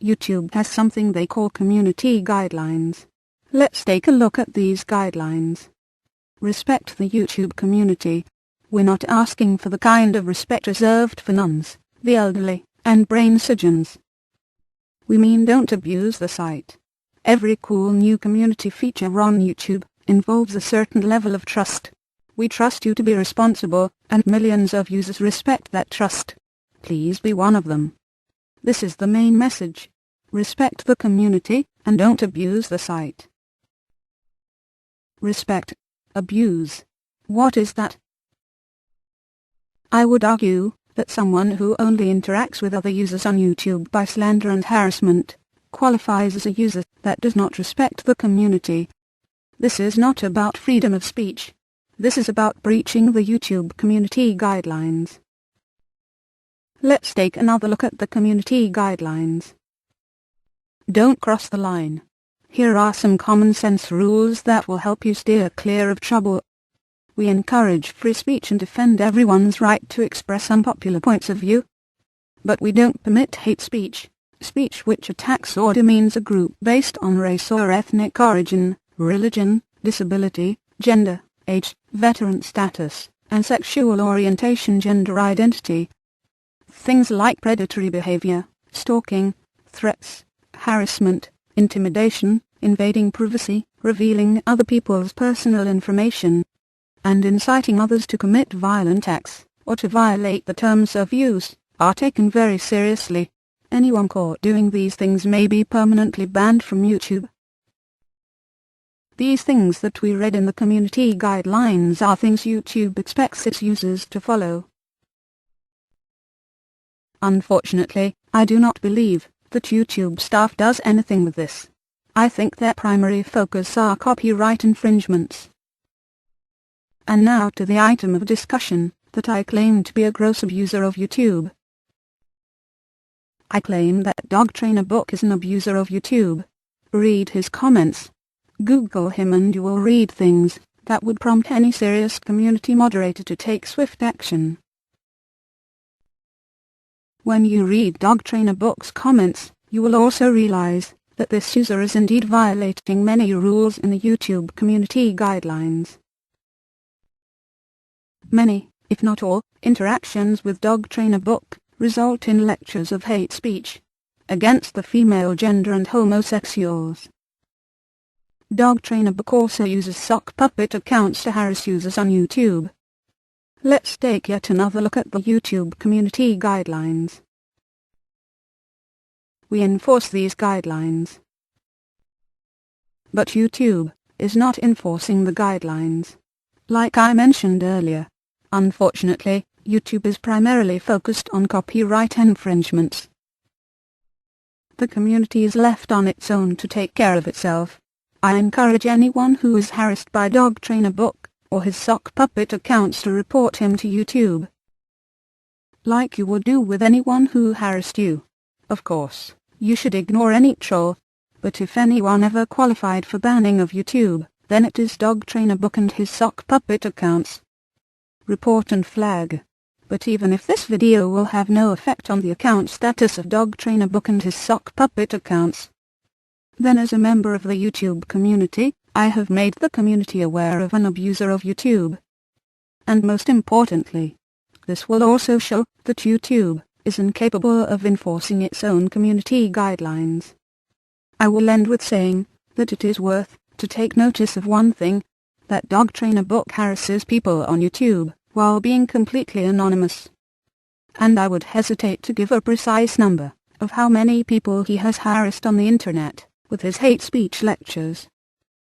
YouTube has something they call community guidelines. Let's take a look at these guidelines. Respect the YouTube community. We're not asking for the kind of respect reserved for nuns, the elderly, and brain surgeons. We mean don't abuse the site. Every cool new community feature on YouTube involves a certain level of trust. We trust you to be responsible, and millions of users respect that trust. Please be one of them. This is the main message. Respect the community, and don't abuse the site. Respect. Abuse. What is that? I would argue that someone who only interacts with other users on YouTube by slander and harassment qualifies as a user that does not respect the community. This is not about freedom of speech. This is about breaching the YouTube community guidelines. Let's take another look at the community guidelines. Don't cross the line. Here are some common sense rules that will help you steer clear of trouble. We encourage free speech and defend everyone's right to express unpopular points of view. But we don't permit hate speech, speech which attacks or demeans a group based on race or ethnic origin, religion, disability, gender, age, veteran status, and sexual orientation, gender identity. Things like predatory behavior, stalking, threats, harassment, intimidation, invading privacy, revealing other people's personal information, and inciting others to commit violent acts, or to violate the terms of use, are taken very seriously. Anyone caught doing these things may be permanently banned from YouTube. These things that we read in the community guidelines are things YouTube expects its users to follow. Unfortunately, I do not believe that YouTube staff does anything with this. I think their primary focus are copyright infringements. And now to the item of discussion that I claim to be a gross abuser of YouTube. I claim that dogtrainerbook is an abuser of YouTube. Read his comments. Google him and you will read things that would prompt any serious community moderator to take swift action. When you read dogtrainerbook's comments, you will also realize that this user is indeed violating many rules in the YouTube community guidelines. Many, if not all, interactions with dogtrainerbook result in lectures of hate speech against the female gender and homosexuals. Dogtrainerbook also uses sockpuppet accounts to harass users on YouTube. Let's take yet another look at the YouTube community guidelines. We enforce these guidelines. But YouTube is not enforcing the guidelines. Like I mentioned earlier, unfortunately, YouTube is primarily focused on copyright infringements. The community is left on its own to take care of itself. I encourage anyone who is harassed by dogtrainerbook or his sockpuppet accounts to report him to YouTube, like you would do with anyone who harassed you. Of course, you should ignore any troll, but if anyone ever qualified for banning of YouTube, then it is dogtrainerbook and his sockpuppet accounts. Report and flag. But even if this video will have no effect on the account status of dogtrainerbook and his sockpuppet accounts, then as a member of the YouTube community, I have made the community aware of an abuser of YouTube. And most importantly, this will also show that YouTube is incapable of enforcing its own community guidelines. I will end with saying that it is worth to take notice of one thing, that dogtrainerbook harasses people on YouTube while being completely anonymous. And I would hesitate to give a precise number of how many people he has harassed on the internet with his hate speech lectures.